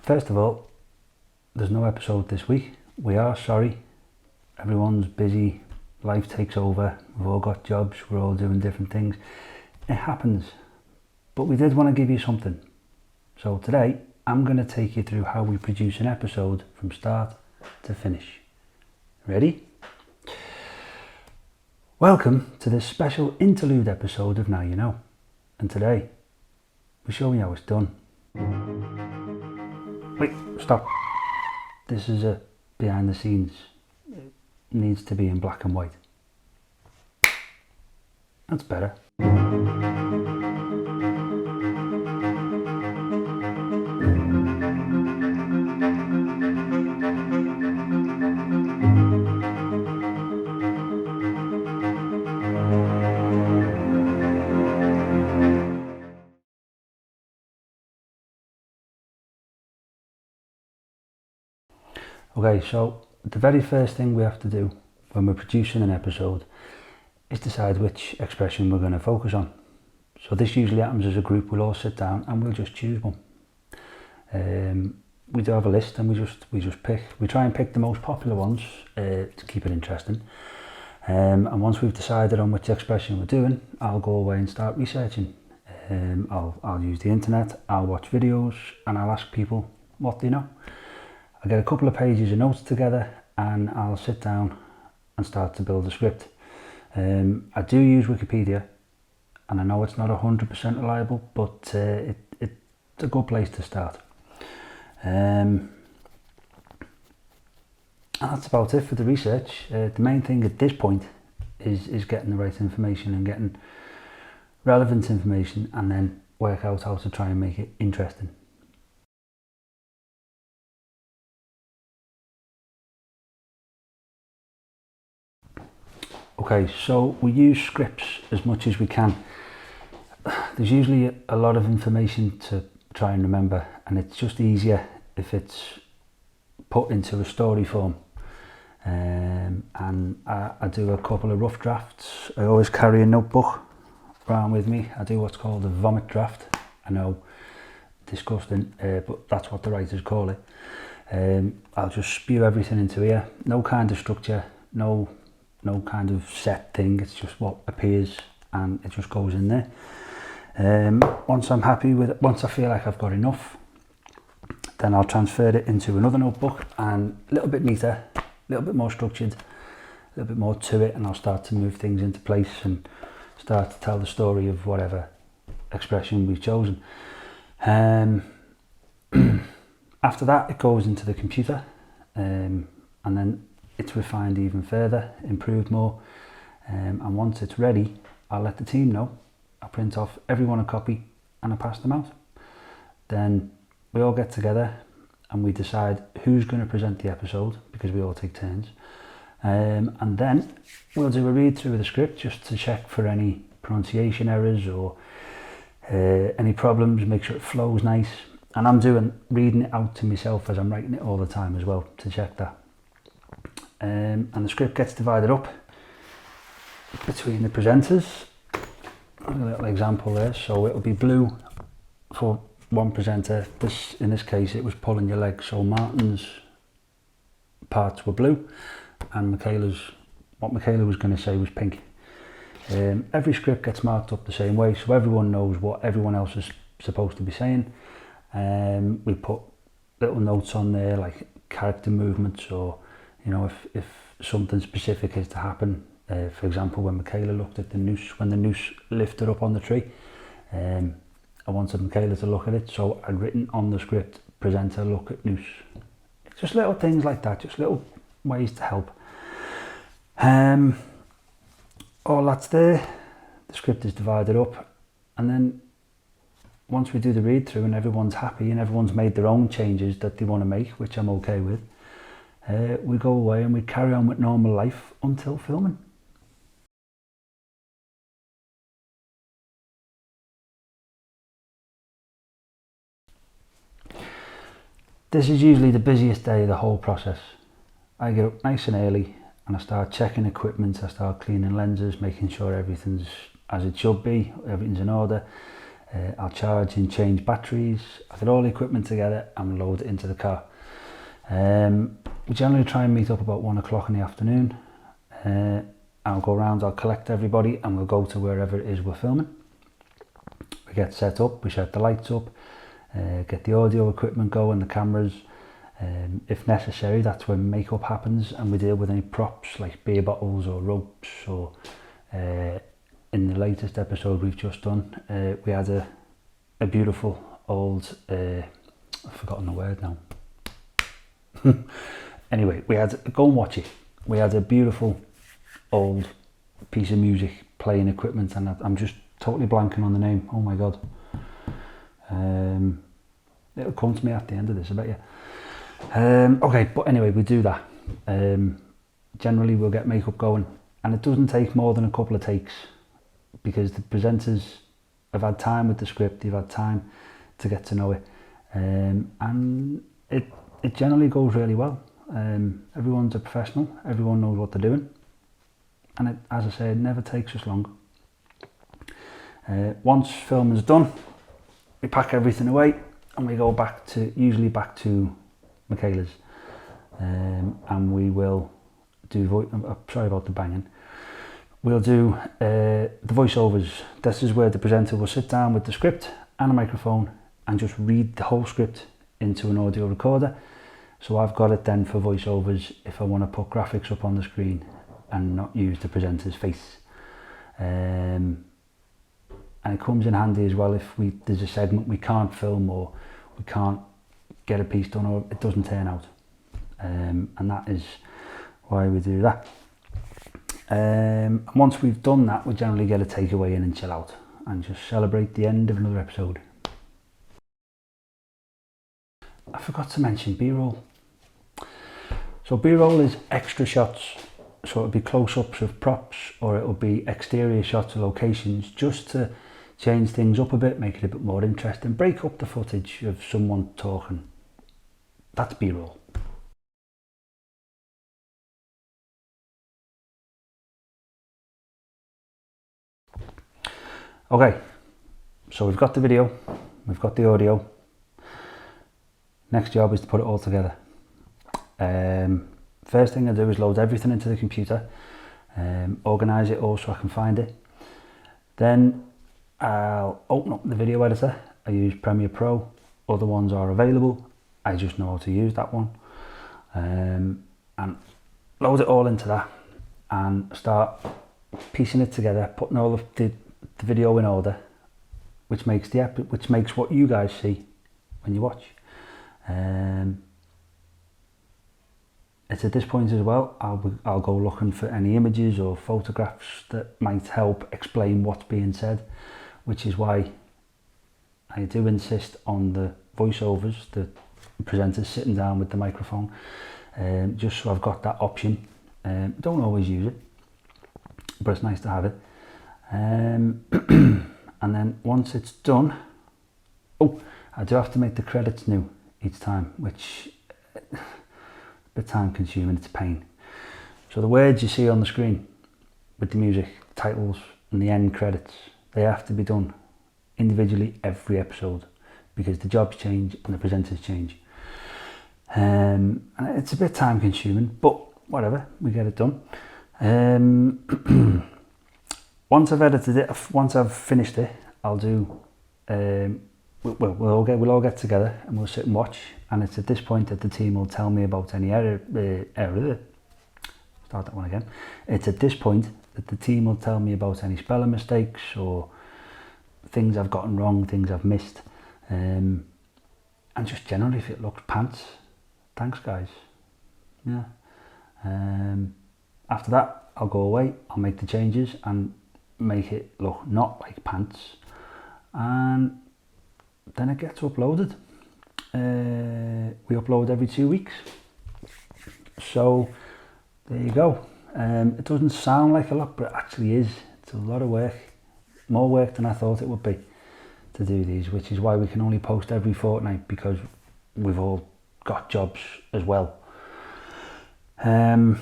First of all, there's no episode this week. We are sorry. Everyone's busy, life takes over, we've all got jobs, we're all doing different things. It happens. But we did want to give you something. So today, I'm going to take you through how we produce an episode from start to finish. Ready? Welcome to this special interlude episode of Now You Know. And today, we show you how it's done. Wait, stop. This is a behind the scenes. It needs to be in black and white. That's better. Okay, so the very first thing we have to do when we're producing an episode is decide which expression we're going to focus on. So this usually happens as a group. We'll all sit down and we'll just choose one. We do have a list and we just pick. We try and pick the most popular ones to keep it interesting. And once we've decided on which expression we're doing, I'll go away and start researching. I'll use the internet, I'll watch videos, and I'll ask people what they know. I get a couple of pages of notes together and I'll sit down and start to build a script. I do use Wikipedia, and I know it's not 100% reliable, but it's a good place to start. And that's about it for the research. The main thing at this point is getting the right information and getting relevant information, and then work out how to try and make it interesting. Okay, so we use scripts as much as we can. There's usually a lot of information to try and remember, and it's just easier if it's put into a story form. And I do a couple of rough drafts. I always carry a notebook around with me. I do what's called a vomit draft. I know, disgusting, but that's what the writers call it. I'll just spew everything into here. No kind of structure, no kind of set thing. It's just what appears and it just goes in there. Once I'm happy with it, once I feel like I've got enough, then I'll transfer it into another notebook, and a little bit neater, a little bit more structured, a little bit more to it, and I'll start to move things into place and start to tell the story of whatever expression we've chosen. After that, it goes into the computer, and then it's refined even further, improved more, and once it's ready, I'll let the team know. I print off everyone a copy and I pass them out. Then we all get together and we decide who's going to present the episode, because we all take turns, and then we'll do a read through of the script just to check for any pronunciation errors or any problems, make sure it flows nice. And I'm reading it out to myself as I'm writing it all the time as well, to check that. And the script gets divided up between the presenters. A little example there. So it'll be blue for one presenter. In this case, it was pulling your leg. So Martin's parts were blue, and what Michaela was going to say was pink. Every script gets marked up the same way, so everyone knows what everyone else is supposed to be saying. We put little notes on there like character movements, or if something specific is to happen. For example, when Michaela looked at the noose, when the noose lifted up on the tree, I wanted Michaela to look at it, so I'd written on the script, presenter look at noose. Just little things like that, just little ways to help. All that's there, the script is divided up, and then once we do the read through and everyone's happy and everyone's made their own changes that they want to make, which I'm okay with, we go away and we carry on with normal life until filming. This is usually the busiest day of the whole process. I get up nice and early and I start checking equipment, I start cleaning lenses, making sure everything's as it should be, everything's in order. I'll charge and change batteries. I'll get all the equipment together and load it into the car. We generally try and meet up about 1 o'clock in the afternoon. I'll go around, I'll collect everybody, and we'll go to wherever it is we're filming. We get set up, we set the lights up, get the audio equipment going, the cameras. If necessary, that's when makeup happens, and we deal with any props like beer bottles or ropes. Or in the latest episode we've just done, we had a beautiful old, I've forgotten the word now. Anyway, we had, go and watch it. We had a beautiful old piece of music playing equipment, and I'm just totally blanking on the name. Oh my god. It'll come to me at the end of this, I bet you. Okay, but anyway, we do that. Generally we'll get makeup going, and it doesn't take more than a couple of takes, because the presenters have had time with the script, they've had time to get to know it, and it generally goes really well. Everyone's a professional, everyone knows what they're doing, and it, as I say, it never takes us long. Once filming's done, we pack everything away and we go back to, usually back to Michaela's, and we will do, sorry about the banging, we'll do the voiceovers. This is where the presenter will sit down with the script and a microphone and just read the whole script into an audio recorder. So I've got it then for voiceovers if I want to put graphics up on the screen and not use the presenter's face. And it comes in handy as well if there's a segment we can't film or we can't get a piece done or it doesn't turn out. And that is why we do that. And once we've done that, we generally get a takeaway in and chill out and just celebrate the end of another episode. I forgot to mention B-roll. So B-roll is extra shots. So it'll be close-ups of props, or it'll be exterior shots of locations, just to change things up a bit, make it a bit more interesting, break up the footage of someone talking. That's B-roll. Okay, so we've got the video, we've got the audio. Next job is to put it all together. First thing I do is load everything into the computer, organise it all so I can find it. Then I'll open up the video editor. I use Premiere Pro, other ones are available, I just know how to use that one. And load it all into that and start piecing it together, putting all of the video in order, which makes what you guys see when you watch. It's at this point as well, I'll go looking for any images or photographs that might help explain what's being said, which is why I do insist on the voiceovers, the presenters sitting down with the microphone, just so I've got that option. Don't always use it, but it's nice to have it. And then once it's done, oh, I do have to make the credits new each time, which is a bit time consuming, it's a pain. So the words you see on the screen with the music, titles and the end credits, they have to be done individually every episode, because the jobs change and the presenters change. And it's a bit time consuming, but whatever, we get it done. Once I've edited it, once I've finished it, I'll do, we'll all get together and we'll sit and watch, and it's at this point that the team will tell me about any start that one again. It's at this point that the team will tell me about any spelling mistakes or things I've gotten wrong, things I've missed, and just generally if it looks pants, thanks guys. Yeah. After that, I'll go away, I'll make the changes and make it look not like pants, and then it gets uploaded. We upload every 2 weeks, so there you go. It doesn't sound like a lot, but it actually is. It's a lot of work, more work than I thought it would be to do these, which is why we can only post every fortnight, because we've all got jobs as well. And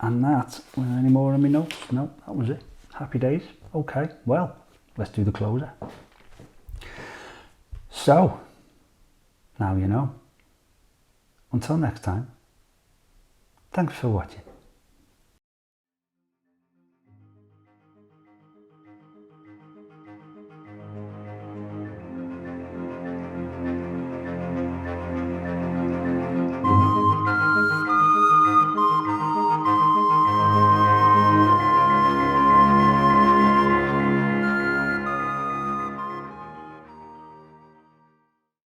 that, any more on my notes? No, that was it. Happy days. Okay, well, let's do the closer. So, now you know. Until next time, thanks for watching.